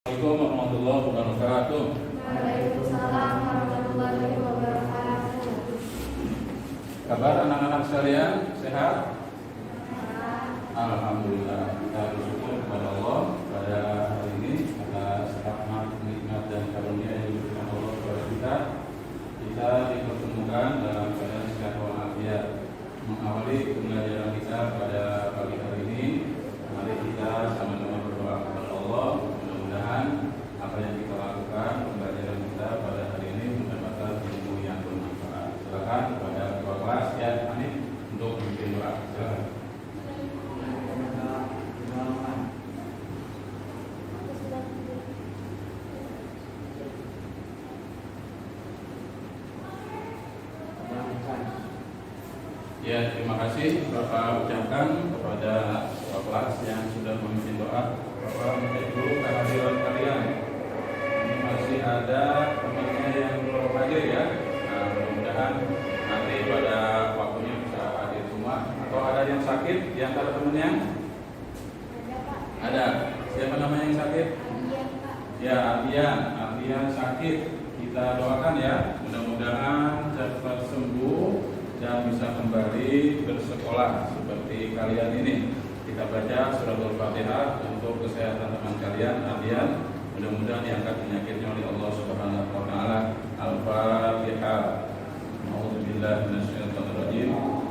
Assalamualaikum warahmatullahi wabarakatuh. Waalaikumsalam warahmatullahi wabarakatuh. Kabar anak-anak sekalian, sehat? Alhamdulillah. Kita bersyukur kepada Allah pada hari ini atas rahmat, nikmat dan karunia yang diberikan Allah kepada kita. Kita dipertemukan dalam keadaan sehat walafiat. Mengawali pembelajaran kita pada pagi hari ini, mari kita sama-sama berdoa kepada Allah. Mudah-mudahan apa yang kita lakukan, pembelajaran kita pada hari ini mendapatkan ilmu yang bermanfaat. Silakan kepada ketua kelas ya, Hanif untuk memimpin doa. Silakan. Ya, terima kasih Bapak ucapkan kepada ketua kelas yang sudah memimpin doa. Bapak minta dulu kehadiran kalian. Ini masih ada temannya yang belum hadir ya. Nah, mudah-mudahan nanti pada waktunya bisa hadir semua. Atau ada yang sakit di antara temannya? Ada. Siapa namanya yang sakit? Ya, Ardian sakit. Kita doakan ya. Mudah-mudahan cepat sembuh dan bisa kembali bersekolah seperti kalian ini. Kita baca surat Al-Fatihah untuk kesehatan teman kalian, Ardian. Mudah-mudahan diangkat penyakitnya oleh Allah Subhanahu wa taala. Al-Fatihah. A'udzubillahi minasyaitonirrajim.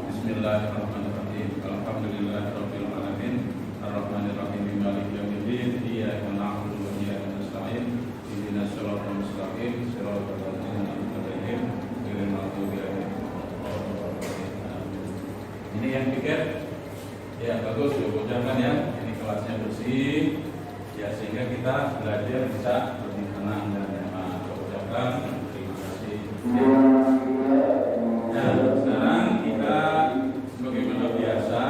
Bismillahirrahmanirrahim. Alhamdulillahirabbil alamin. Arrahmanirrahim. Maliki yaumiddin. Iyyaka na'budu wa iyyaka nasta'in. Ihdinas siratal mustaqim. Siratal ladzina an'amta 'alaihim ghairil maghdubi 'alaihim. Ini yang pikir ya bagus, ucapkan ya. Ini kelasnya bersih ya, sehingga kita belajar bisa lebih tenang dan nyaman. Ucapkan terima kasih ya. Nah, sekarang kita sebagaimana biasa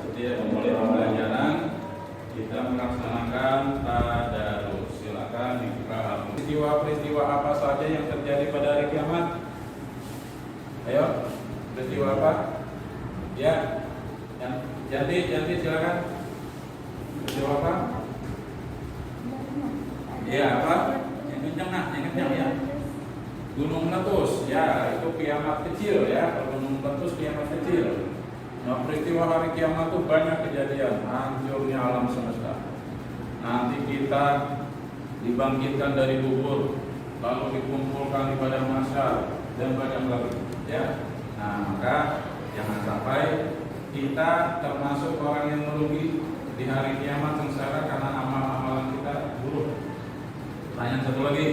setiap memulai pembelajaran kita melaksanakan tadarus. Silakan dibuka peristiwa-peristiwa apa saja yang terjadi pada hari kiamat. Ayo, peristiwa apa? Ya, Janti silakan. Peristiwa apa? Ya, apa? Yang kencang ya. Gunung meletus, ya itu kiamat kecil ya. Kalau gunung meletus kiamat kecil. Nah, peristiwa hari kiamat itu banyak kejadian, hancurnya alam semesta. Nanti kita dibangkitkan dari kubur, lalu dikumpulkan di padang mahsyar dan banyak lagi, ya. Nah, maka jangan sampai kita termasuk orang yang merugi di hari kiamat sengsara karena amal-amalan kita buruk. Pertanyaan satu lagi,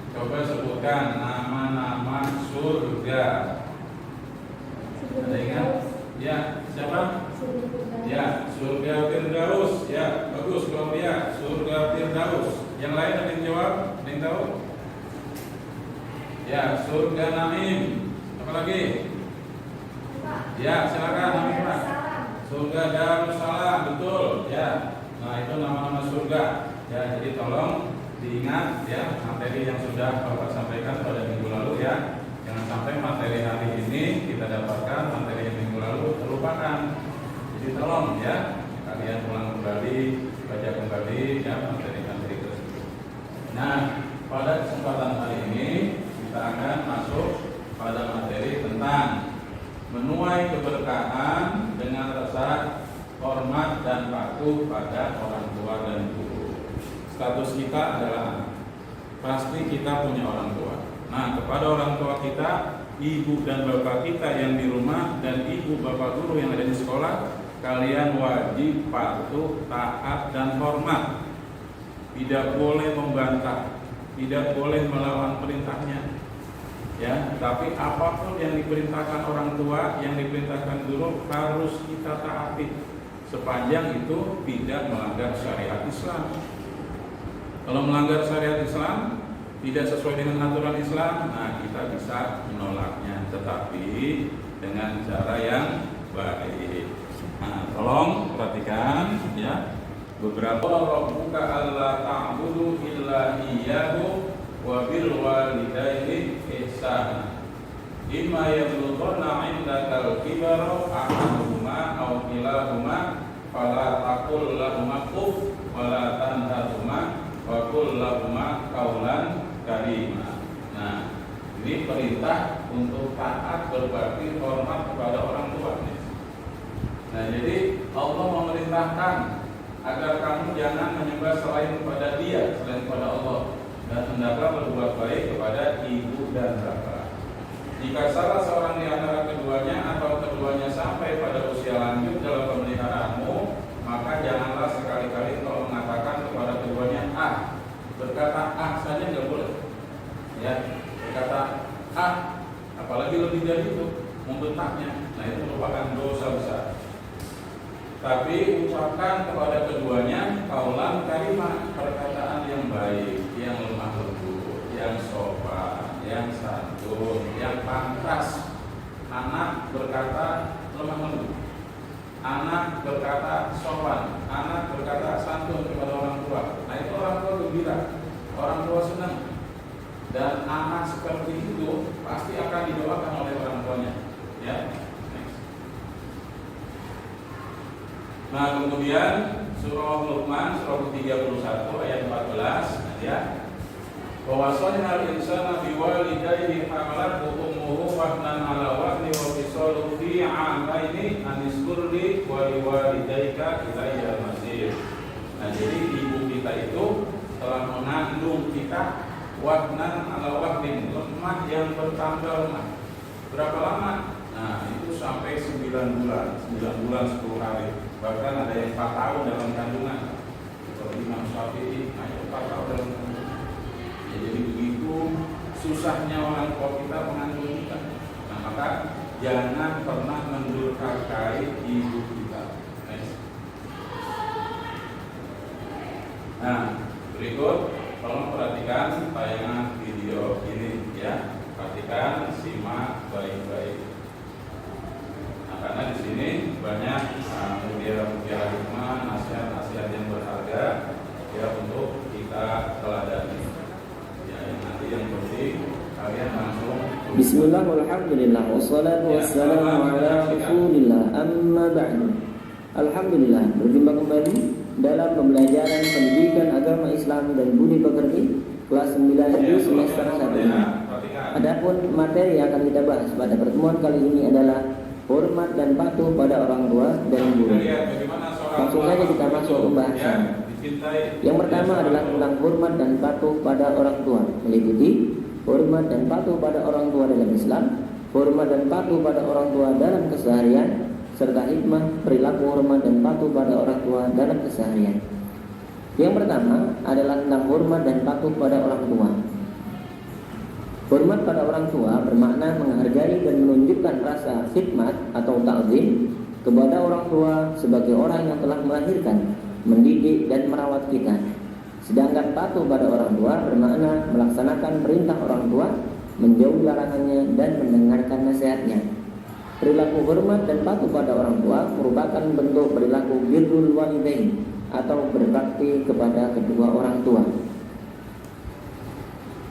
coba sebutkan nama-nama surga. Ada ingat? Ya, siapa? Ya, surga Firdaus. Ya, bagus Claudia, surga Firdaus. Yang lain ada yang jawab? Ada yang tahu? Ya, surga Naim. Apa lagi? Ya, silakan Hamifah. Surga Darussalam, betul. Ya. Nah, itu nama-nama surga. Ya, jadi tolong diingat ya materi yang sudah Bapak sampaikan pada minggu lalu ya. Jangan sampai materi hari ini kita dapatkan materi yang minggu lalu terlupakan. Jadi tolong ya kalian ulang kembali, baca kembali ya materi-materi tersebut. Nah, pada kesempatan hari ini kita akan masuk pada materi tentang menuai keberkahan dengan rasa hormat dan patuh pada orang tua dan guru. Status kita adalah anak. Pasti kita punya orang tua. Nah, kepada orang tua kita, ibu dan bapak kita yang di rumah dan ibu bapak guru yang ada di sekolah, kalian wajib patuh, taat dan hormat. Tidak boleh membantah, tidak boleh melawan perintahnya. Ya, tapi apapun yang diperintahkan orang tua, yang diperintahkan guru harus kita taati sepanjang itu tidak melanggar syariat Islam. Kalau melanggar syariat Islam, tidak sesuai dengan aturan Islam, nah kita bisa menolaknya, tetapi dengan cara yang baik. Nah, tolong perhatikan ya beberapa rabbuka alla ta'budu illa iyyahu wa bil walidaini ihsana. Imma yablughanna 'indakal kibara ahaduhuma aw kilahuma fala taqul lahumā uff wa la tanharhumā wa qul lahuma qaulan karima. Nah, ini perintah untuk taat, berbakti, hormat kepada orang tua. Nah, jadi Allah memerintahkan agar kamu jangan menyembah selain kepada Dia, selain kepada Allah, dan hendaklah berbuat baik kepada ibu dan bapak. Jika salah seorang di antara keduanya atau keduanya sampai pada usia lanjut dalam pemeliharaanmu, maka janganlah sekali-kali kau mengatakan kepada keduanya ah. Berkata ah saja nggak boleh. Ya, berkata ah, apalagi lebih dari itu, membentaknya. Nah, itu merupakan dosa besar. Tapi ucapkan kepada keduanya kaulan karimah, perkataan yang baik, yang lemah lembut, yang sopan, yang santun, yang pantas. Anak berkata lemah lembut, anak berkata sopan, anak berkata santun kepada orang tua. Nah, itu orang tua gembira, orang tua senang. Dan anak seperti itu pasti akan didoakan oleh orang tuanya. Ya. Nah, kemudian surah Luqman surah 31 ayat 14 ya. Wawassayna al-insana biwalidayhi hamalathu ummuhu wahnan 'ala wahni wa fisaluhu fi 'amaini an ishkur li wa liwalidayka ilayya al-masir. Nah, jadi ibu kita itu telah mengandung kita wahnan 'ala wahnin, lemah yang bertambah lemah. Berapa lama? Nah, itu sampai 9 bulan 10 hari. Bahkan ada yang 4 tahun dalam kandungan. Seperti Imam Syafi'i, 4 tahun dalam kandungan. Ya, jadi begitu susahnya orang tua kita mengandung kita. Nah, maka jangan pernah mendurhakai ibu kita. Nah, berikut tolong perhatikan tayangan video ini ya. Perhatikan, simak baik-baik. Karena di sini banyak mutiara hikmah, nasihat-nasihat yang berharga ya untuk kita teladani. Ya, nanti yang penting kalian langsung. Bismillah walhamdulillah wassalatu wassalamu ala Rasulillah amma ba'du. Alhamdulillah, berjumpa kembali dalam pembelajaran pendidikan agama Islam dan budi pekerti kelas 9 di semester 1. Adapun materi yang akan kita bahas pada pertemuan kali ini adalah hormat dan patuh pada orang tua dan guru. Langsung saja kita masuk ke pembahasan. Yang pertama adalah tentang hormat dan patuh pada orang tua, meliputi hormat dan patuh pada orang tua dalam Islam, hormat dan patuh pada orang tua dalam keseharian, serta hikmah perilaku hormat dan patuh pada orang tua dalam keseharian. Yang pertama adalah tentang hormat dan patuh pada orang tua. Hormat pada orang tua bermakna menghargai dan menunjukkan rasa khidmat atau ta'zim kepada orang tua sebagai orang yang telah melahirkan, mendidik dan merawat kita. Sedangkan patuh pada orang tua bermakna melaksanakan perintah orang tua, menjauhi larangannya dan mendengarkan nasihatnya. Perilaku hormat dan patuh pada orang tua merupakan bentuk perilaku birrul walidain atau berbakti kepada kedua orang tua.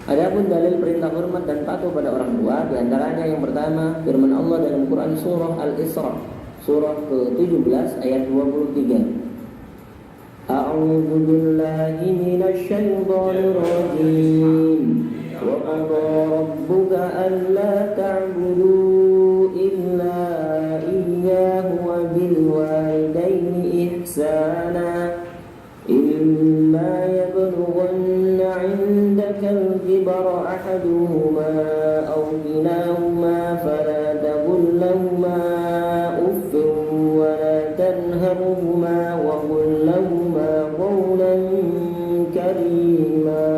Adapun dalil perintah hormat dan patuh pada orang tua, diantaranya yang pertama firman Allah dalam Quran surah Al-Isra surah ke-17 ayat 23. A'udzu billahi minasy syaithanir rajim. Wa qada rabbuka alla ta'budu illa iyyahu wa bil walidayni ihsana. إما يبلغن عندك الكبر أحدهما أو كلاهما فلا تقل لهما أف ولا تنهرهما وقل لهما قولا كريما.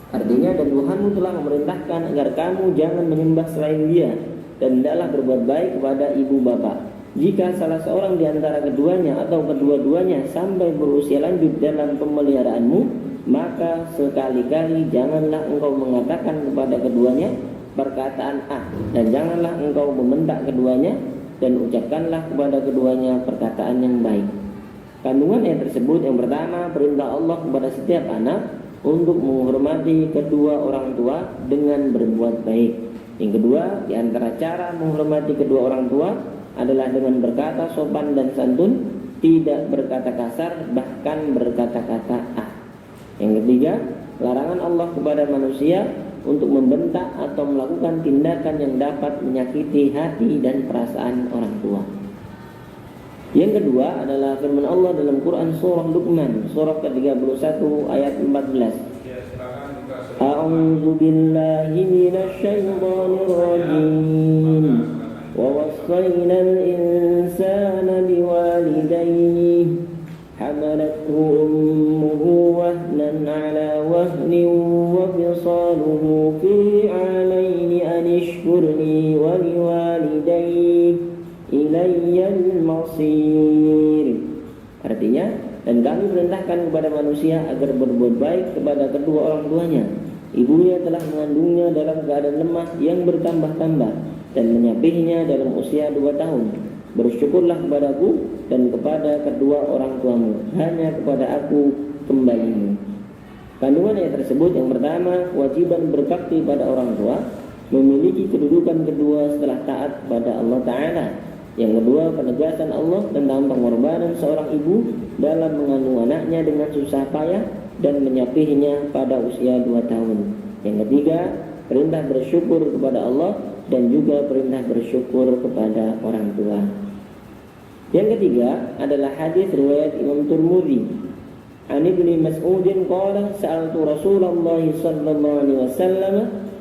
Artinya, dan Tuhanmu telah memerintahkan agar kamu jangan menyembah selain Dia dan hendaklah berbuat baik kepada ibu bapa. Jika salah seorang di antara keduanya atau kedua-duanya sampai berusia lanjut dalam pemeliharaanmu, maka sekali-kali janganlah engkau mengatakan kepada keduanya perkataan ah, dan janganlah engkau membentak keduanya, dan ucapkanlah kepada keduanya perkataan yang baik. Kandungan yang tersebut, yang pertama, perintah Allah kepada setiap anak untuk menghormati kedua orang tua dengan berbuat baik. Yang kedua, di antara cara menghormati kedua orang tua adalah dengan berkata sopan dan santun, tidak berkata kasar, bahkan berkata-kata ah. Yang ketiga, larangan Allah kepada manusia untuk membentak atau melakukan tindakan yang dapat menyakiti hati dan perasaan orang tua. Yang kedua adalah firman Allah dalam Quran surah Luqman, surah ke-31 ayat 14. A'udzu billahi minasy syaithanir rajim. Wa wassaynal insana biwalidayhi hamalathu ummuhu wahnan 'ala wahnin wa fisaluhu fi 'amaini an ishkurni wa liwalidayhi ilayyal masir. Artinya, dan kami perintahkan kepada manusia agar berbuat baik kepada kedua orang tuanya. Ibunya telah mengandungnya dalam keadaan lemah yang bertambah-tambah dan menyapihnya dalam usia 2 tahun. Bersyukurlah kepadaku dan kepada kedua orang tuamu. Hanya kepada aku kembalimu. Kandungan ayat tersebut yang pertama, kewajiban berbakti pada orang tua, memiliki kedudukan kedua setelah taat pada Allah Ta'ala. Yang kedua, penegasan Allah tentang pengorbanan seorang ibu dalam mengandung anaknya dengan susah payah dan menyapihnya pada usia 2 tahun. Yang ketiga, perintah bersyukur kepada Allah dan juga perintah bersyukur kepada orang tua. Yang ketiga adalah hadis riwayat Imam Tirmidzi. An Ibnu Mas'ud qala sa'altu Rasulullah sallallahu alaihi wasallam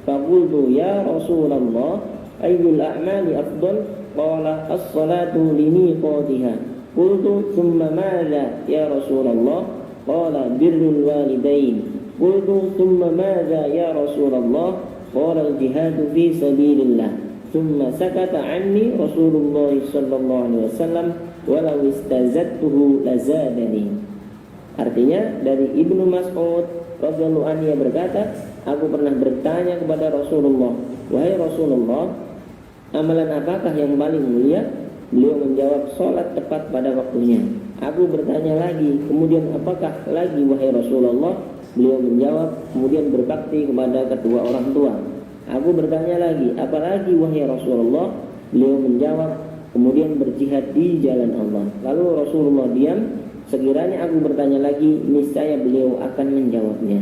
faqultu ya Rasulullah ayyul a'mali afdal? Qala as-salatu li miqatiha. Qultu thumma madza ya Rasulullah? Qala birrul walidain. Qultu thumma madza ya Rasulullah? Qala al-jihadu fi sabilillah. Thumma sakata anni Rasulullah sallallahu alaihi wasallam walau istazadtuhu lazadani. Artinya dari Ibnu Mas'ud radhiyallahu anhu berkata, aku pernah bertanya kepada Rasulullah, wahai Rasulullah, amalan apakah yang paling mulia? Beliau menjawab, sholat tepat pada waktunya. Aku bertanya lagi, kemudian apakah lagi wahai Rasulullah? Beliau menjawab, kemudian berbakti kepada kedua orang tua. Aku bertanya lagi, apalagi wahai Rasulullah? Beliau menjawab, kemudian berjihad di jalan Allah. Lalu Rasulullah diam. Sekiranya aku bertanya lagi, niscaya beliau akan menjawabnya.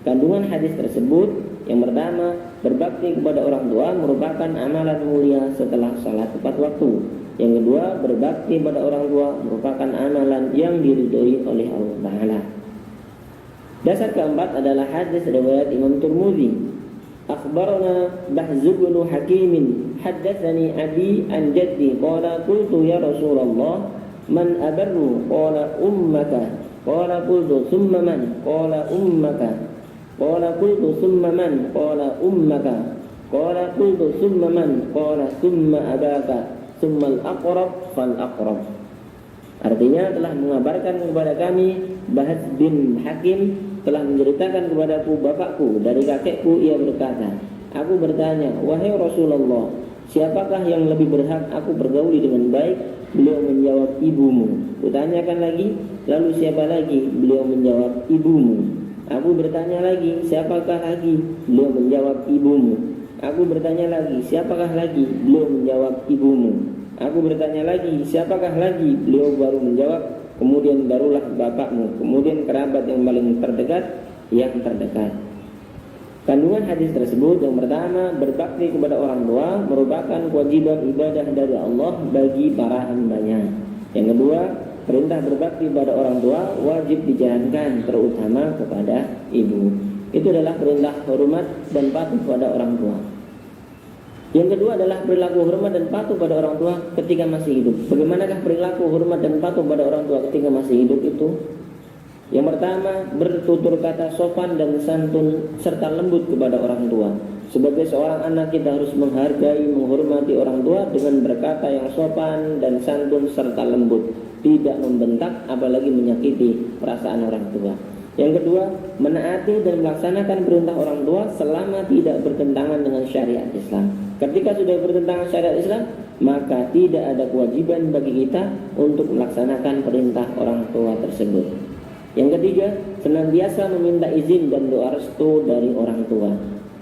Kandungan hadis tersebut, yang pertama, berbakti kepada orang tua merupakan amalan mulia setelah salat tepat waktu. Yang kedua, berbakti pada orang tua merupakan amalan yang diridhoi oleh Allah Ta'ala. Dasar keempat adalah hadis riwayat Imam Tirmidzi. Akhbarana Bahz bin Hakim haddatsani abi an jaddi qala qultu ya Rasulullah man abarru qala ummaka qala qultu thumma man qala ummaka qala qultu thumma man qala ummaka qala qultu thumma man qala thumma abaka thumma al-aqrab fal-aqrab. Artinya telah mengabarkan kepada kami Bahz bin Hakim telah menceritakan kepadaku bapakku dari kakekku, ia berkata, aku bertanya, wahai Rasulullah, siapakah yang lebih berhak aku pergauli dengan baik? Beliau menjawab, ibumu. Kutanyakan lagi, lalu siapa lagi? Beliau menjawab, ibumu. Aku bertanya lagi, siapakah lagi? Beliau menjawab, ibumu. Aku bertanya lagi, siapakah lagi? Beliau menjawab, ibumu. Aku bertanya lagi, siapakah lagi? Beliau baru menjawab, kemudian barulah bapakmu, kemudian kerabat yang paling terdekat. Kandungan hadis tersebut yang pertama, berbakti kepada orang tua merupakan kewajiban ibadah dari Allah bagi para hambanya. Yang kedua, perintah berbakti pada orang tua wajib dijalankan, terutama kepada ibu. Itu adalah perintah hormat dan patuh pada orang tua. Yang kedua adalah perilaku hormat dan patuh pada orang tua ketika masih hidup. Bagaimanakah perilaku hormat dan patuh pada orang tua ketika masih hidup itu? Yang pertama, bertutur kata sopan dan santun serta lembut kepada orang tua. Sebagai seorang anak, kita harus menghargai, menghormati orang tua dengan berkata yang sopan dan santun serta lembut, tidak membentak apalagi menyakiti perasaan orang tua. Yang kedua, menaati dan melaksanakan perintah orang tua selama tidak bertentangan dengan syariat Islam. Ketika sudah bertentangan syariat Islam, maka tidak ada kewajiban bagi kita untuk melaksanakan perintah orang tua tersebut. Yang ketiga, senantiasa meminta izin dan doa restu dari orang tua.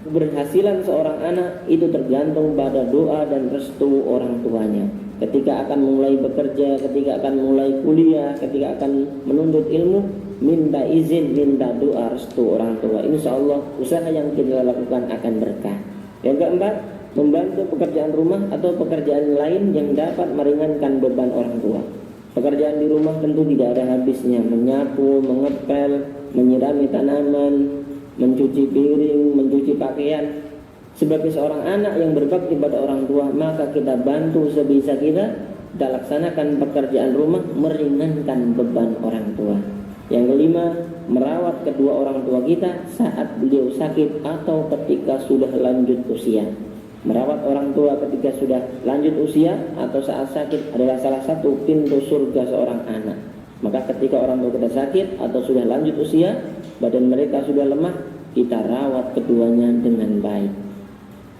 Keberhasilan seorang anak itu tergantung pada doa dan restu orang tuanya. ketika akan mulai bekerja, ketika akan mulai kuliah, ketika akan menuntut ilmu, minta izin, minta doa restu orang tua. Insya Allah usaha yang kita lakukan akan berkah. Yang keempat, membantu pekerjaan rumah atau pekerjaan lain yang dapat meringankan beban orang tua. Pekerjaan di rumah tentu tidak ada habisnya, menyapu, mengepel, menyirami tanaman, mencuci piring, mencuci pakaian. Sebagai seorang anak yang berbakti pada orang tua, maka kita bantu sebisa kita laksanakan pekerjaan rumah meringankan beban orang tua. Yang kelima, merawat kedua orang tua kita saat beliau sakit atau ketika sudah lanjut usia. Merawat orang tua ketika sudah lanjut usia atau saat sakit adalah salah satu pintu surga seorang anak. Maka ketika orang tua kita sakit atau sudah lanjut usia, badan mereka sudah lemah, kita rawat keduanya dengan baik.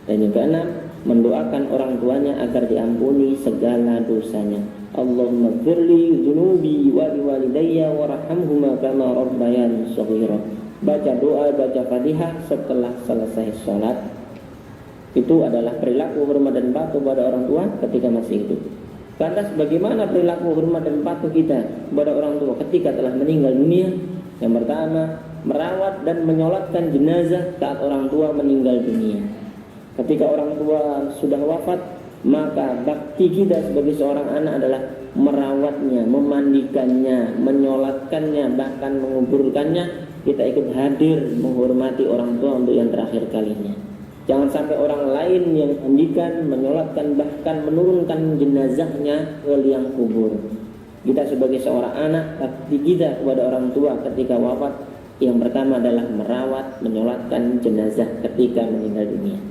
Dan yang keenam, mendoakan orang tuanya agar diampuni segala dosanya. Allahumma firli dzunubi wa liwalidayya warhamhuma kama rabbayani shaghira. Baca doa, baca Fatihah setelah selesai sholat. Itu adalah perilaku hormat dan patuh pada orang tua ketika masih hidup. Lantas bagaimana perilaku hormat dan patuh kita kepada orang tua ketika telah meninggal dunia? Yang pertama, merawat dan menyolatkan jenazah saat orang tua meninggal dunia. Ketika orang tua sudah wafat, maka bakti kita sebagai seorang anak adalah merawatnya, memandikannya, menyolatkannya, bahkan menguburkannya. Kita ikut hadir menghormati orang tua untuk yang terakhir kalinya. Jangan sampai orang lain yang mandikan, menyolatkan, bahkan menurunkan jenazahnya ke liang kubur. Kita sebagai seorang anak, bakti kita kepada orang tua ketika wafat, yang pertama adalah merawat, menyolatkan jenazah ketika meninggal dunia.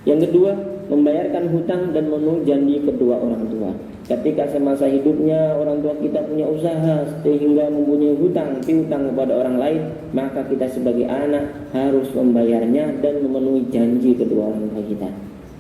Yang kedua, membayarkan hutang dan memenuhi janji kedua orang tua. Ketika semasa hidupnya orang tua kita punya usaha sehingga mempunyai hutang, piutang kepada orang lain, maka kita sebagai anak harus membayarnya dan memenuhi janji kedua orang tua kita.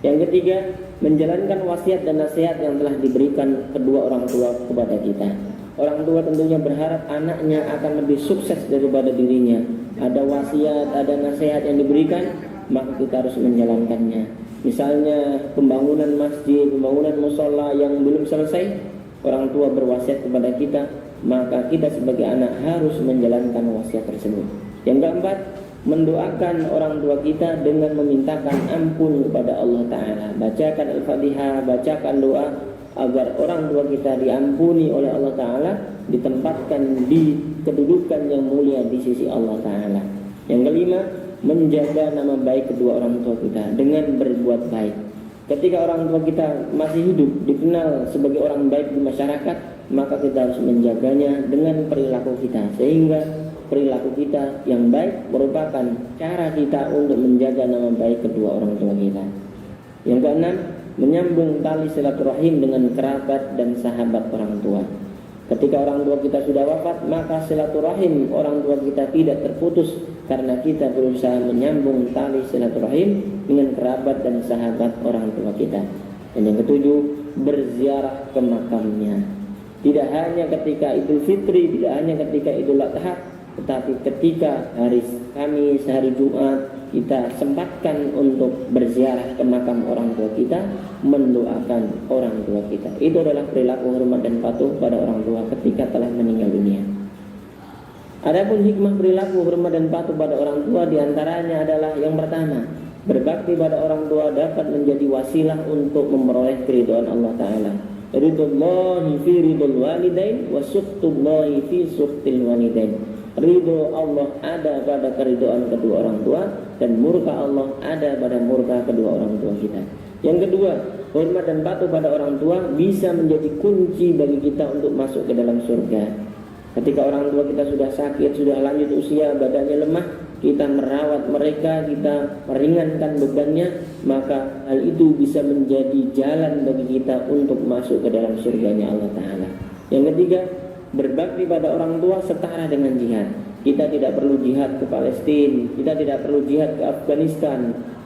Yang ketiga, menjalankan wasiat dan nasihat yang telah diberikan kedua orang tua kepada kita. Orang tua tentunya berharap anaknya akan lebih sukses daripada dirinya. Ada wasiat, ada nasihat yang diberikan, maka kita harus menjalankannya. Misalnya pembangunan masjid, pembangunan musola yang belum selesai, orang tua berwasiat kepada kita, maka kita sebagai anak harus menjalankan wasiat tersebut. Yang keempat, mendoakan orang tua kita dengan memintakan ampun kepada Allah Ta'ala. Bacakan Al-Fatihah, bacakan doa agar orang tua kita diampuni oleh Allah Ta'ala, ditempatkan di kedudukan yang mulia di sisi Allah Ta'ala. Yang kelima, menjaga nama baik kedua orang tua kita dengan berbuat baik. Ketika orang tua kita masih hidup, dikenal sebagai orang baik di masyarakat, maka kita harus menjaganya dengan perilaku kita, sehingga perilaku kita yang baik merupakan cara kita untuk menjaga nama baik kedua orang tua kita. Yang keenam, menyambung tali silaturahim dengan kerabat dan sahabat orang tua. Ketika orang tua kita sudah wafat, maka silaturahim orang tua kita tidak terputus karena kita berusaha menyambung tali silaturahim dengan kerabat dan sahabat orang tua kita. Dan yang ketujuh, berziarah ke makamnya. Tidak hanya ketika Idul Fitri, tidak hanya ketika Idul Adha, tetapi ketika hari Kamis, hari Jumat, kita sempatkan untuk berziarah ke makam orang tua kita, mendoakan orang tua kita. Itu adalah perilaku hormat dan patuh pada orang tua ketika telah meninggal dunia. Adapun hikmah perilaku hormat dan patuh pada orang tua diantaranya adalah yang pertama, berbakti pada orang tua dapat menjadi wasilah untuk memperoleh keridhaan Allah Ta'ala. Ridhullahi fi ridhul walidain wa sukhtullahi fi sukhtil walidain. Ridho Allah ada pada keridhaan kedua orang tua, dan murka Allah ada pada murka kedua orang tua kita. Yang kedua, hormat dan patuh pada orang tua bisa menjadi kunci bagi kita untuk masuk ke dalam surga. Ketika orang tua kita sudah sakit, sudah lanjut usia, badannya lemah, kita merawat mereka, kita meringankan bebannya, maka hal itu bisa menjadi jalan bagi kita untuk masuk ke dalam surganya Allah Ta'ala. Yang ketiga, berbakti pada orang tua setara dengan jihad. Kita tidak perlu jihad ke Palestina, kita tidak perlu jihad ke Afghanistan,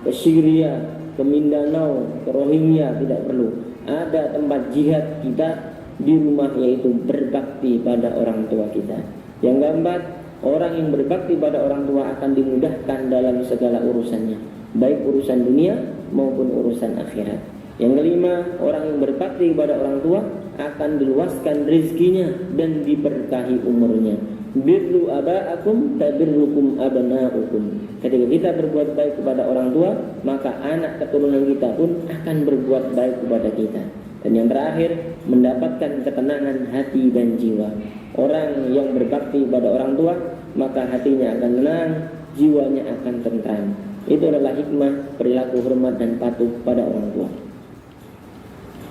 ke Syria, ke Mindanao, ke Rohingya, tidak perlu. Ada tempat jihad kita di rumah, yaitu berbakti pada orang tua kita. Yang keempat, orang yang berbakti pada orang tua akan dimudahkan dalam segala urusannya, baik urusan dunia maupun urusan akhirat. Yang kelima, orang yang berbakti kepada orang tua akan diluaskan rezekinya dan diberkahi umurnya. Birru aba'akum tabirrukum abna'ukum. Ketika kita berbuat baik kepada orang tua, maka anak keturunan kita pun akan berbuat baik kepada kita. Dan yang terakhir, mendapatkan ketenangan hati dan jiwa. Orang yang berbakti pada orang tua, maka hatinya akan tenang, jiwanya akan tentram. Itu adalah hikmah perilaku hormat dan patuh pada orang tua.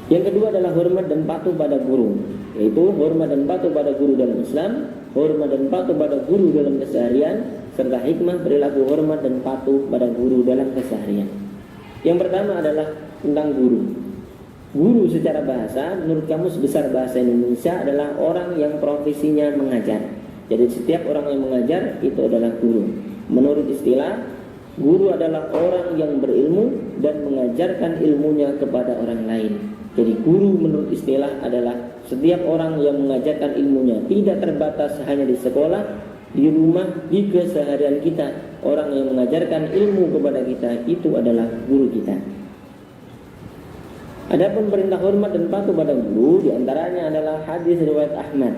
Yang kedua adalah hormat dan patuh pada guru, yaitu hormat dan patuh pada guru dalam Islam, hormat dan patuh pada guru dalam keseharian, serta hikmah perilaku hormat dan patuh pada guru dalam keseharian. Yang pertama adalah tentang guru. Guru secara bahasa, menurut Kamus Besar Bahasa Indonesia, adalah orang yang profesinya mengajar. Jadi setiap orang yang mengajar itu adalah guru. Menurut istilah, guru adalah orang yang berilmu dan mengajarkan ilmunya kepada orang lain. Jadi guru menurut istilah adalah setiap orang yang mengajarkan ilmunya, tidak terbatas hanya di sekolah, di rumah, di keseharian kita. Orang yang mengajarkan ilmu kepada kita itu adalah guru kita. Adapun perintah hormat dan patuh pada guru, diantaranya adalah hadis riwayat Ahmad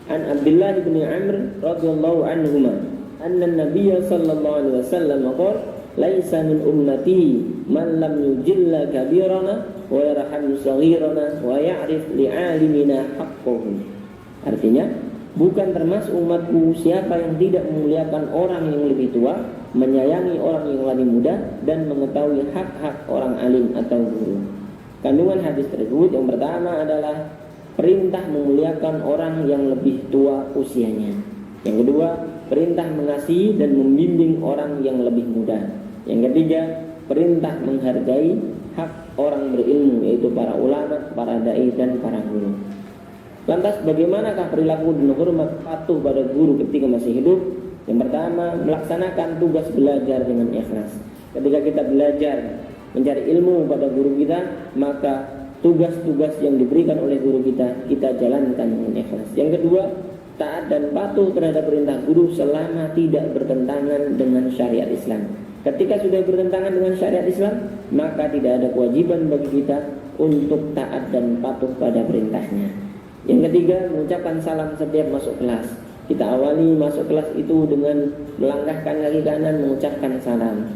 an Abdullah bin Amr radhiyallahu anhuma anna Nabiy sallallahu alaihi wasallam qala laisa min ummati man lam yujilla kabirana wa yarham saghirana wa ya'rif li'alimina haqqahu. Artinya, bukan termasuk umatku siapa yang tidak memuliakan orang yang lebih tua, menyayangi orang yang lebih muda, dan mengetahui hak-hak orang alim atau guru. Kandungan hadis tersebut yang pertama adalah perintah memuliakan orang yang lebih tua usianya. Yang kedua, perintah mengasihi dan membimbing orang yang lebih muda. Yang ketiga, perintah menghargai hak orang berilmu, yaitu para ulama, para dai, dan para guru. Lantas bagaimanakah perilaku dan hormat patuh pada guru ketika masih hidup? Yang pertama, melaksanakan tugas belajar dengan ikhlas. Ketika kita belajar mencari ilmu pada guru kita, maka tugas-tugas yang diberikan oleh guru kita jalankan dengan ikhlas. Yang kedua, taat dan patuh terhadap perintah guru selama tidak bertentangan dengan syariat Islam. Ketika sudah bertentangan dengan syariat Islam, maka tidak ada kewajiban bagi kita untuk taat dan patuh pada perintahnya. Yang ketiga, mengucapkan salam setiap masuk kelas. Kita awali masuk kelas itu dengan melangkahkan kaki kanan mengucapkan salam.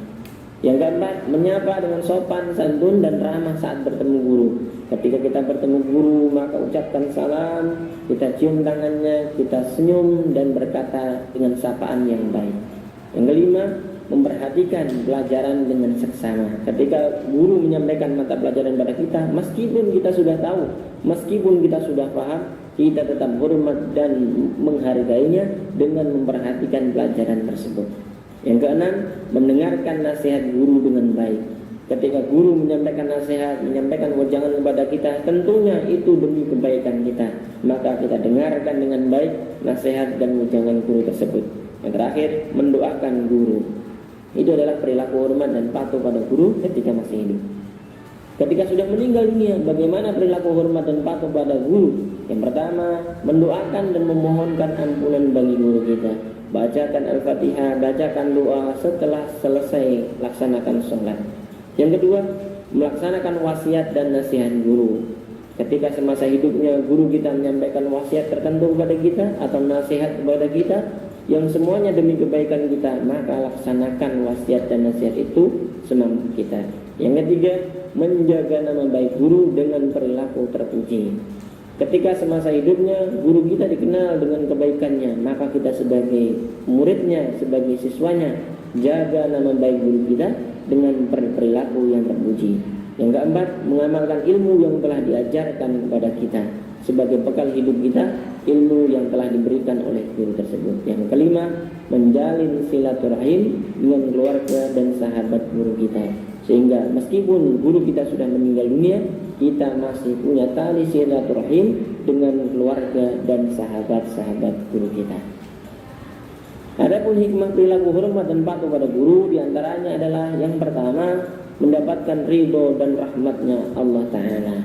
Yang keempat, menyapa dengan sopan, santun, dan ramah saat bertemu guru. Ketika kita bertemu guru, maka ucapkan salam, kita cium tangannya, kita senyum, dan berkata dengan sapaan yang baik. Yang kelima, memperhatikan pelajaran dengan seksama. Ketika guru menyampaikan mata pelajaran pada kita, meskipun kita sudah tahu, meskipun kita sudah paham, kita tetap hormat dan menghargainya dengan memperhatikan pelajaran tersebut. Yang keenam, mendengarkan nasihat guru dengan baik. Ketika guru menyampaikan nasihat, menyampaikan wejangan kepada kita, tentunya itu demi kebaikan kita, maka kita dengarkan dengan baik nasihat dan wejangan guru tersebut. Yang terakhir, mendoakan guru. Itu adalah perilaku hormat dan patuh pada guru ketika masih hidup. Ketika sudah meninggal dunia, bagaimana perilaku hormat dan patuh pada guru? Yang pertama, mendoakan dan memohonkan ampunan bagi guru kita. Bacakan Al-Fatihah, bacakan doa setelah selesai laksanakan sholat. Yang kedua, melaksanakan wasiat dan nasihat guru. Ketika semasa hidupnya guru kita menyampaikan wasiat tertentu kepada kita atau nasihat kepada kita yang semuanya demi kebaikan kita, maka laksanakan wasiat dan nasihat itu semampu kita. Yang ketiga, menjaga nama baik guru dengan perilaku terpuji. Ketika semasa hidupnya guru kita dikenal dengan kebaikannya, maka kita sebagai muridnya, sebagai siswanya, jaga nama baik guru kita dengan perilaku yang terpuji. Yang keempat, mengamalkan ilmu yang telah diajarkan kepada kita sebagai bekal hidup kita, ilmu yang telah diberikan oleh guru tersebut. Yang kelima, menjalin silaturahim dengan keluarga dan sahabat guru kita, sehingga meskipun guru kita sudah meninggal dunia, kita masih punya tali silaturahim dengan keluarga dan sahabat-sahabat guru kita. Adapun hikmah perilaku hormat dan patuh pada guru diantaranya adalah yang pertama, mendapatkan ridho dan rahmatnya Allah Ta'ala.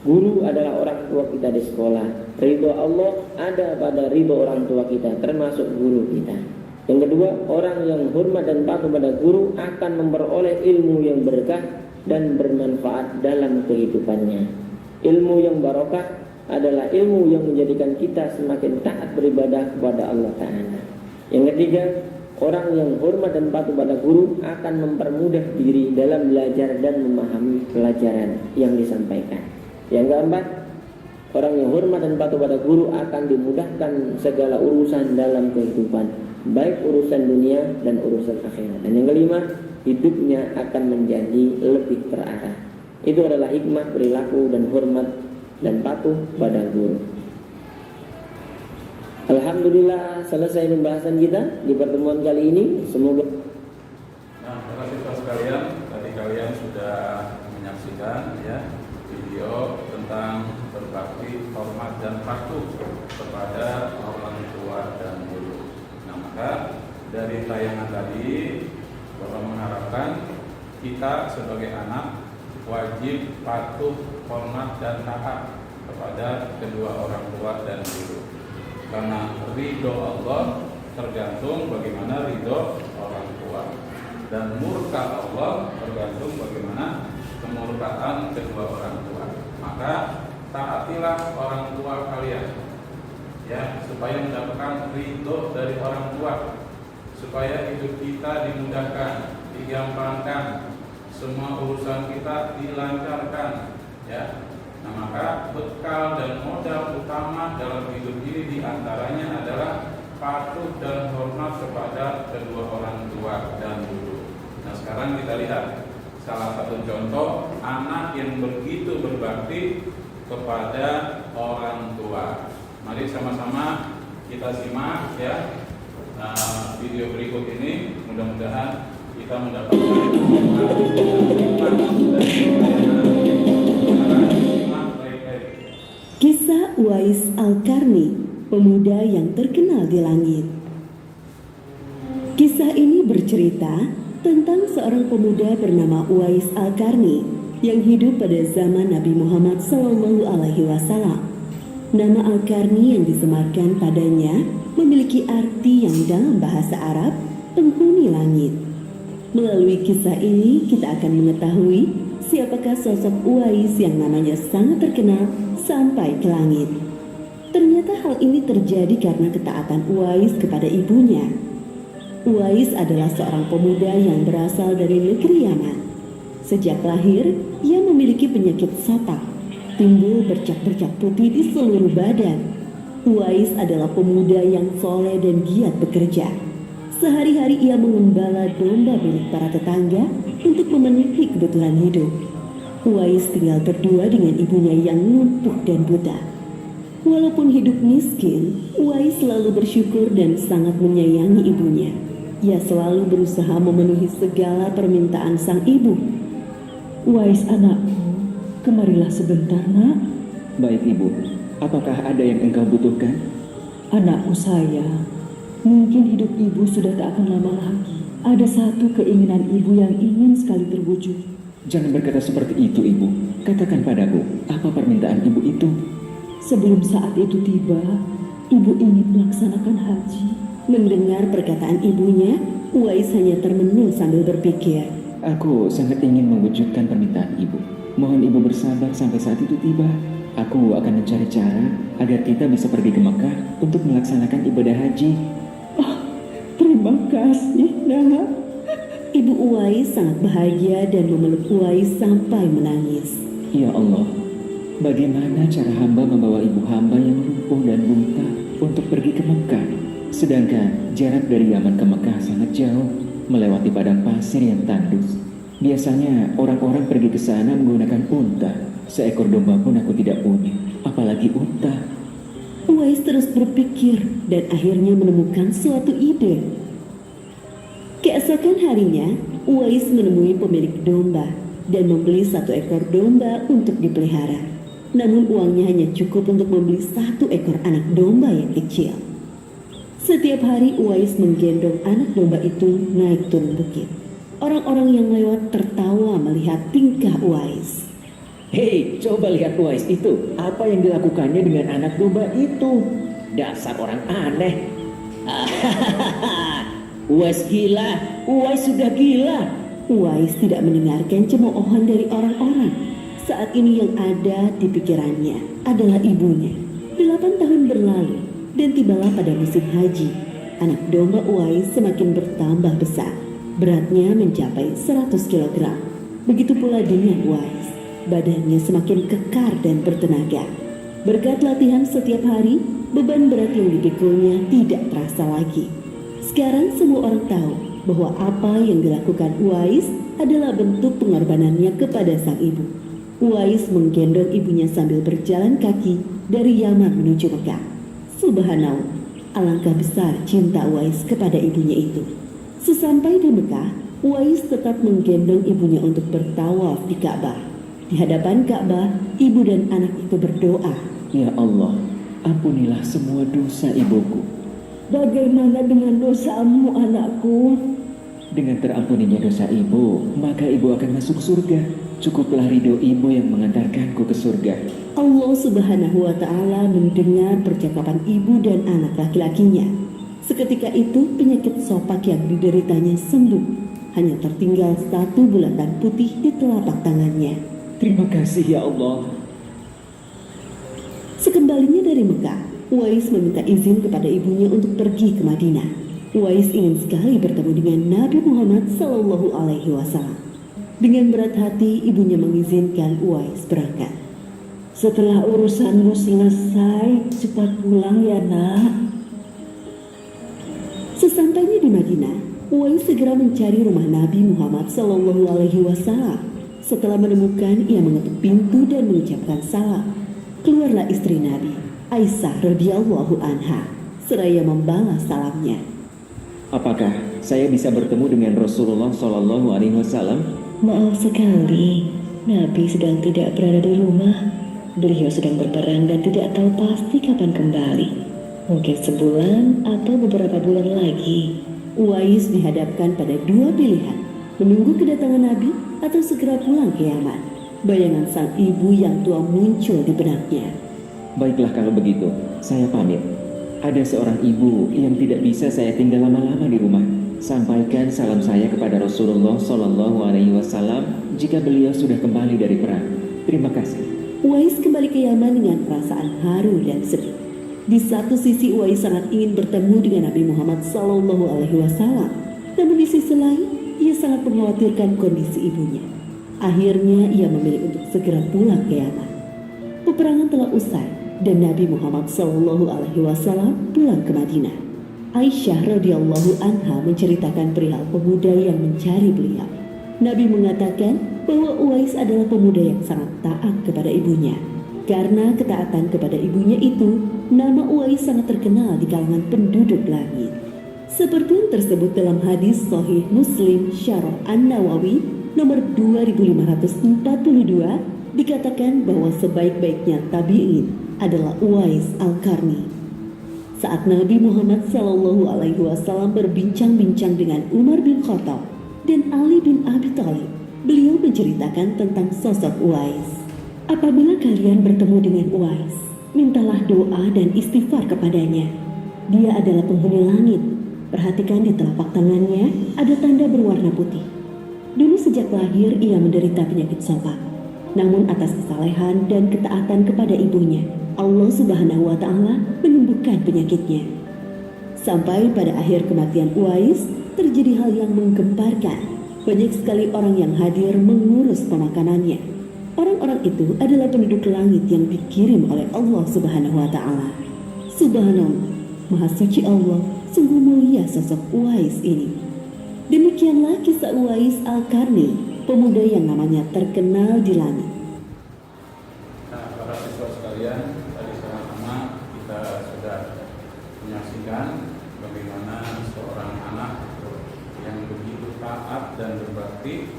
Guru adalah orang tua kita di sekolah. Ridho Allah ada pada ridho orang tua kita, termasuk guru kita. Yang kedua, orang yang hormat dan patuh pada guru akan memperoleh ilmu yang berkah dan bermanfaat dalam kehidupannya. Ilmu yang barokah adalah ilmu yang menjadikan kita semakin taat beribadah kepada Allah Ta'ala. Yang ketiga, orang yang hormat dan patuh pada guru akan mempermudah diri dalam belajar dan memahami pelajaran yang disampaikan. Yang keempat, orang yang hormat dan patuh pada guru akan dimudahkan segala urusan dalam kehidupan, baik urusan dunia dan urusan akhirat. Dan yang kelima, hidupnya akan menjadi lebih terarah. Itu adalah hikmah perilaku dan hormat dan patuh pada guru. Alhamdulillah, selesai pembahasan kita di pertemuan kali ini. Semoga para siswa sekalian, tadi kalian sudah menyaksikan ya video tentang berbakti, hormat dan patuh kepada orang tua dan guru. Nah, maka dari tayangan tadi Bapak mengharapkan kita sebagai anak wajib patuh, hormat dan taat kepada kedua orang tua dan guru. Karena ridho Allah tergantung bagaimana ridho orang tua, dan murka Allah tergantung bagaimana kemurkaan kedua orang tua. Maka taatilah orang tua kalian, ya, supaya mendapatkan ridho dari orang tua, supaya hidup kita dimudahkan, digampangkan, semua urusan kita dilancarkan, ya. Nah, maka bekal dan modal utama dalam hidup ini diantaranya adalah patuh dan hormat kepada kedua orang tua dan guru. Nah, sekarang kita lihat salah satu contoh anak yang begitu berbakti kepada orang tua. Mari sama-sama kita simak ya video berikut ini. Mudah-mudahan kita mendapatkan Kisah Uwais Al-Qarni, pemuda yang terkenal di langit. Kisah ini bercerita tentang seorang pemuda bernama Uwais Al-Qarni yang hidup pada zaman Nabi Muhammad SAW. Nama Al-Qarni yang disematkan padanya memiliki arti yang dalam bahasa Arab penghuni langit. Melalui kisah ini kita akan mengetahui siapakah sosok Uwais yang namanya sangat terkenal sampai ke langit. Ternyata hal ini terjadi karena ketaatan Uwais kepada ibunya. Uwais adalah seorang pemuda yang berasal dari negeri Yaman. Sejak lahir, ia memiliki penyakit sotak, timbul bercak-bercak putih di seluruh badan. Uwais adalah pemuda yang soleh dan giat bekerja. Sehari-hari ia mengembala domba milik para tetangga untuk memenuhi kebutuhan hidup. Uwais tinggal berdua dengan ibunya yang lumpuh dan buta. Walaupun hidup miskin, Uwais selalu bersyukur dan sangat menyayangi ibunya. Ia selalu berusaha memenuhi segala permintaan sang ibu. Uwais anakku, kemarilah sebentar nak. Baik ibu, apakah ada yang engkau butuhkan? Anakku sayang, mungkin hidup ibu sudah tak akan lama lagi. Ada satu keinginan ibu yang ingin sekali terwujud. Jangan berkata seperti itu ibu. Katakan padaku, apa permintaan ibu itu? Sebelum saat itu tiba, ibu ingin melaksanakan haji. Mendengar perkataan ibunya, Uwais hanya termenung sambil berpikir. Aku sangat ingin mewujudkan permintaan ibu. Mohon ibu bersabar sampai saat itu tiba. Aku akan mencari cara agar kita bisa pergi ke Mekah untuk melaksanakan ibadah haji. Terima kasih nak. Ibu Uwais sangat bahagia dan memeluk Uwais sampai menangis. Ya Allah, bagaimana cara hamba membawa ibu hamba yang lumpuh dan buta untuk pergi ke Mekah? Sedangkan jarak dari Yaman ke Mekah sangat jauh, melewati padang pasir yang tandus. Biasanya orang-orang pergi ke sana menggunakan unta. Seekor domba pun aku tidak punya, apalagi unta. Uwais terus berpikir dan akhirnya menemukan suatu ide. Keesokan harinya, Uwais menemui pemilik domba dan membeli satu ekor domba untuk dipelihara. Namun uangnya hanya cukup untuk membeli satu ekor anak domba yang kecil. Setiap hari Uwais menggendong anak domba itu naik turun bukit. Orang-orang yang lewat tertawa melihat tingkah Uwais. Hei, coba lihat Uwais itu. Apa yang dilakukannya dengan anak domba itu? Dasar orang aneh. Uwais gila, Uwais sudah gila. Uwais tidak mendengarkan cemoohan dari orang-orang. Saat ini yang ada di pikirannya adalah ibunya. 8 tahun berlalu dan tibalah pada musim haji. Anak domba Uwais semakin bertambah besar. Beratnya mencapai 100 kg. Begitu pula dengan Uwais. Badannya semakin kekar dan bertenaga. Berkat latihan setiap hari, beban berat yang dipikulnya tidak terasa lagi. Sekarang semua orang tahu bahwa apa yang dilakukan Uwais adalah bentuk pengorbanannya kepada sang ibu. Uwais menggendong ibunya sambil berjalan kaki dari Yaman menuju Mekah. Subhanallah, alangkah besar cinta Uwais kepada ibunya itu. Sesampai di Mekah, Uwais tetap menggendong ibunya untuk bertawaf di Ka'bah. Di hadapan Ka'bah, ibu dan anak itu berdoa, Ya Allah, ampunilah semua dosa ibuku. Bagaimana dengan dosamu, anakku? Dengan terampuninya dosa ibu, maka ibu akan masuk surga. Cukuplah ridho ibu yang mengantarkanku ke surga. Allah Subhanahu wa Ta'ala mendengar percakapan ibu dan anak laki-lakinya. Seketika itu penyakit sopak yang dideritanya sembuh. Hanya tertinggal 1 bulatan putih di telapak tangannya. Terima kasih ya Allah. Sekembalinya dari Mekah, Uwais meminta izin kepada ibunya untuk pergi ke Madinah. Uwais ingin sekali bertemu dengan Nabi Muhammad SAW. Dengan berat hati, ibunya mengizinkan Uwais berangkat. Setelah urusanmu selesai, cepat pulang ya nak. Sesampainya di Madinah, Uwais segera mencari rumah Nabi Muhammad SAW. Setelah menemukan, ia mengetuk pintu dan mengucapkan salam. Keluarlah istri Nabi, Aisyah radhiyallahu anha, seraya membalas salamnya. Apakah saya bisa bertemu dengan Rasulullah SAW? Maaf sekali, Nabi sedang tidak berada di rumah. Beliau sedang berperang dan tidak tahu pasti kapan kembali. Mungkin sebulan atau beberapa bulan lagi. Uwais dihadapkan pada 2 pilihan, menunggu kedatangan Nabi atau segera pulang ke Yaman. Bayangan sang ibu yang tua muncul di benaknya. Baiklah kalau begitu, saya pamit. Ada seorang ibu yang tidak bisa saya tinggal lama-lama di rumah. Sampaikan salam saya kepada Rasulullah SAW jika beliau sudah kembali dari perang. Terima kasih. Uwais kembali ke Yaman dengan perasaan haru dan sedih. Di satu sisi Uwais sangat ingin bertemu dengan Nabi Muhammad SAW, namun di sisi lain ia sangat mengkhawatirkan kondisi ibunya. Akhirnya ia memilih untuk segera pulang ke Yaman. Peperangan telah usai dan Nabi Muhammad SAW pulang ke Madinah. Aisyah radhiyallahu anha menceritakan perihal pemuda yang mencari beliau. Nabi mengatakan bahwa Uwais adalah pemuda yang sangat taat kepada ibunya. Karena ketaatan kepada ibunya itu, nama Uwais sangat terkenal di kalangan penduduk langit. Seperti yang tersebut dalam hadis Sahih Muslim Syarah An-Nawawi nomor 2542, dikatakan bahwa sebaik-baiknya tabi'in adalah Uwais Al-Qarni. Saat Nabi Muhammad SAW berbincang-bincang dengan Umar bin Khattab dan Ali bin Abi Thalib, beliau menceritakan tentang sosok Uwais. Apabila kalian bertemu dengan Uwais, mintalah doa dan istighfar kepadanya. Dia adalah penghuni langit. Perhatikan di telapak tangannya ada tanda berwarna putih. Dulu sejak lahir ia menderita penyakit sopak. Namun atas kesalehan dan ketaatan kepada ibunya, Allah Subhanahu wa Ta'ala menyembuhkan penyakitnya. Sampai pada akhir kematian Uwais, terjadi hal yang menggemparkan. Banyak sekali orang yang hadir mengurus pemakanannya. Orang-orang itu adalah penduduk langit yang dikirim oleh Allah Subhanahu wa Ta'ala. Subhanallah, Maha Suci Allah, sungguh mulia sosok Uwais ini. Demikianlah kisah Uwais Al-Qarni, pemuda yang namanya terkenal di langit. Nah, para siswa sekalian, tadi sama-sama kita sudah menyaksikan bagaimana seorang anak yang begitu taat dan berbakti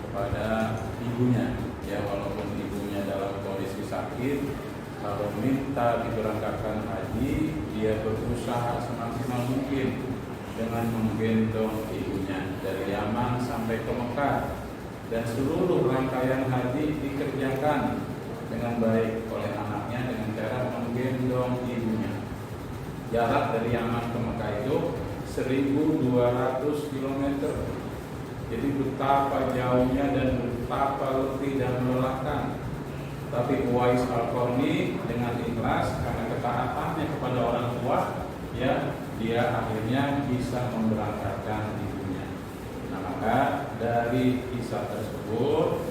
kepada ibunya. Ya, walaupun ibunya dalam kondisi sakit, kalau minta diberangkatkan haji, dia berusaha semaksimal mungkin dengan menggendong ibunya dari Yaman sampai ke Mekah. Dan seluruh rangkaian haji dikerjakan dengan baik oleh anaknya dengan cara menggendong ibunya. Jarak dari Yaman ke Mekah itu 1.200 km. Jadi betapa jauhnya dan betapa letih dan melelahkan. Tapi Uwais Al-Qarni dengan ikhlas karena ketaatannya kepada orang tua, ya, dia akhirnya bisa memberangkatkan ibunya. Nah, maka dari kisah tersebut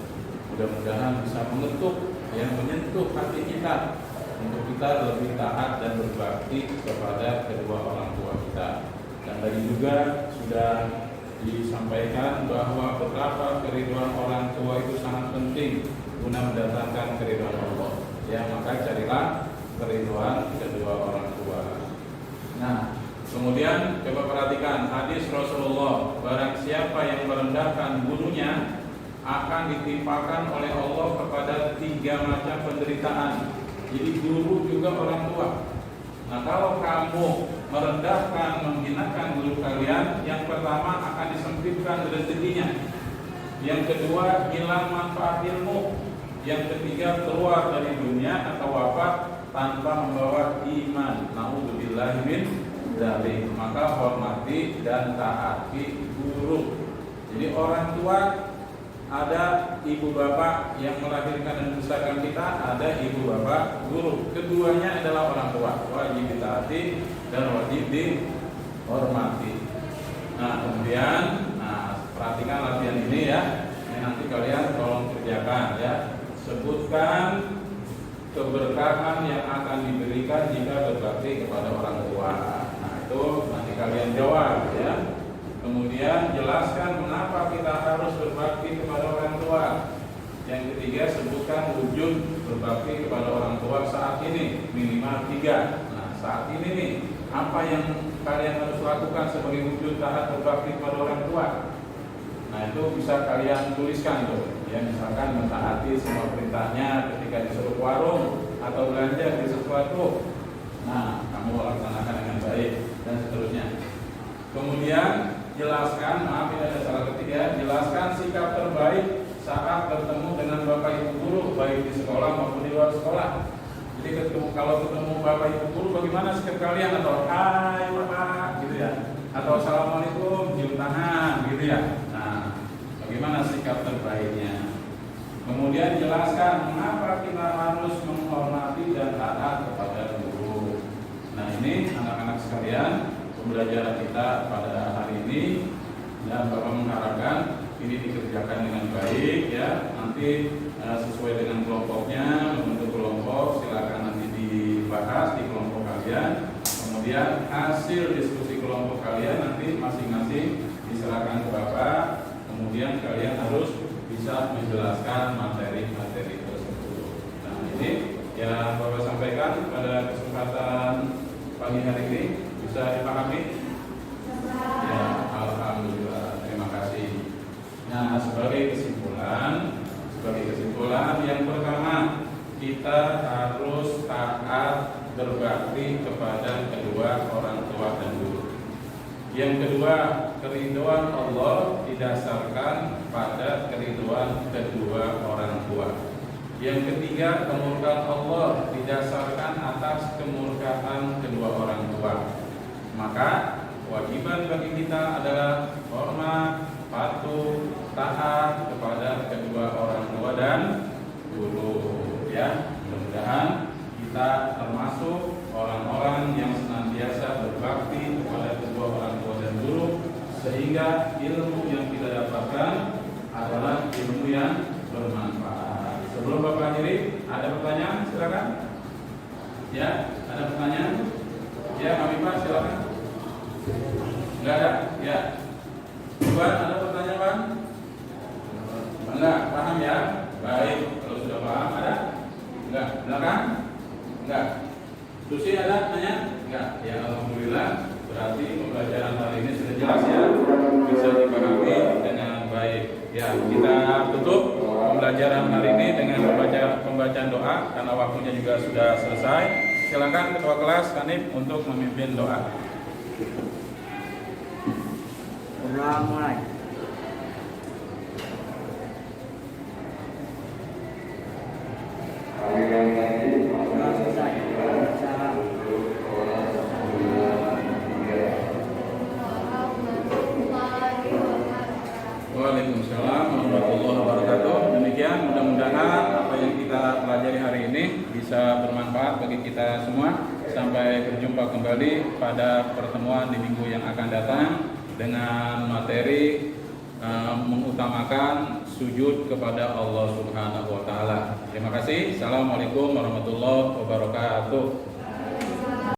mudah-mudahan bisa mengetuk, ya, menyentuh hati kita untuk kita lebih taat dan berbakti kepada kedua orang tua kita. Dan tadi juga sudah disampaikan bahwa betapa keridhaan orang tua itu sangat penting guna mendatangkan keridhaan Allah. Ya, maka carilah keridhaan kedua orang tua. Nah, kemudian coba perhatikan hadis Rasulullah, barang siapa yang merendahkan gurunya akan ditimpakan oleh Allah kepada 3 macam penderitaan. Jadi guru juga orang tua. Nah, kalau kamu merendahkan, menghinakan guru kalian, yang pertama akan disempitkan rezekinya, yang kedua hilang manfaat ilmu, yang ketiga keluar dari dunia atau wafat tanpa membawa iman. Nauzubillahi min dzalik. Maka hormati dan taati guru. Jadi orang tua, ada ibu bapak yang melahirkan dan membesarkan kita, ada ibu bapak guru. Keduanya adalah orang tua, wajib ditaati dan wajib dihormati. Nah, kemudian, perhatikan latihan ini ya. Ini nanti kalian tolong kerjakan ya. Sebutkan keberkahan yang akan diberikan jika berbakti kepada orang tua. Nah, itu nanti kalian jawab ya. Kemudian jelaskan mengapa kita harus berbakti kepada orang tua. Yang ketiga, sebutkan wujud berbakti kepada orang tua saat ini, minimal 3. Nah, saat ini nih, apa yang kalian harus lakukan sebagai wujud taat berbakti kepada orang tua? Nah, itu bisa kalian tuliskan tuh. Ya, misalkan mentaati semua perintahnya ketika disuruh warung atau belanja di sesuatu. Nah, kamu laksanakan dengan baik dan seterusnya. Kemudian jelaskan, maaf ini ada salah ketiga, jelaskan sikap terbaik saat bertemu dengan bapak ibu guru, baik di sekolah maupun di luar sekolah. Jadi kalau ketemu bapak ibu guru, bagaimana sikap kalian? Atau hai bapak, gitu ya, atau assalamualaikum, cium tangan, gitu ya. Nah, bagaimana sikap terbaiknya? Kemudian jelaskan mengapa kita harus menghormati dan taat kepada guru. Nah, ini anak-anak sekalian, pembelajaran kita pada hari ini, dan Bapak mengharapkan ini dikerjakan dengan baik ya. Nanti sesuai dengan kelompoknya, membentuk kelompok, silakan nanti dibahas di kelompok kalian. Kemudian hasil diskusi kelompok kalian nanti masing-masing diserahkan ke Bapak. Kemudian kalian harus bisa menjelaskan materi-materi tersebut. Nah, ini yang Bapak sampaikan pada kesempatan pagi hari ini. Bisa dipahami? Ya, alhamdulillah. Terima kasih. Nah, sebagai kesimpulan yang pertama, kita harus taat berbakti kepada kedua orang tua dan guru. Yang kedua, keridhaan Allah didasarkan pada keridhaan kedua orang tua. Yang ketiga, kemurkaan Allah didasarkan atas kemurkaan kedua orang tua. Maka kewajiban bagi kita adalah hormat, patuh, taat kepada kedua orang tua dan guru. Ya, mudah-mudahan kita termasuk orang-orang yang senantiasa berbakti kepada kedua orang tua dan guru, sehingga ilmu yang kita dapatkan adalah ilmu yang bermanfaat. Sebelum Bapak akhiri, ada pertanyaan? Silakan. Ya, ada pertanyaan? Ya, kami Pak, silakan. Enggak ada? Ya. Buat ada pertanyaan, Bang? Enggak, paham ya? Baik, kalau sudah paham ada? Enggak, belakang? Enggak. Susi ada tanya? Enggak. Ya, alhamdulillah. Berarti pembelajaran hari ini sudah jelas ya, bisa dipahami dengan baik. Ya, kita tutup pembelajaran hari ini dengan pembacaan doa karena waktunya juga sudah selesai. Silakan Ketua Kelas Kanif untuk memimpin doa. Mulai. Waalaikumsalam warahmatullahi wabarakatuh. Demikian mudah-mudahan apa yang kita pelajari hari ini bisa bermanfaat bagi kita semua. Sampai berjumpa kembali pada pertemuan di minggu yang akan datang dengan materi mengutamakan sujud kepada Allah Subhanahu wa taala. Terima kasih. Assalamualaikum warahmatullahi wabarakatuh.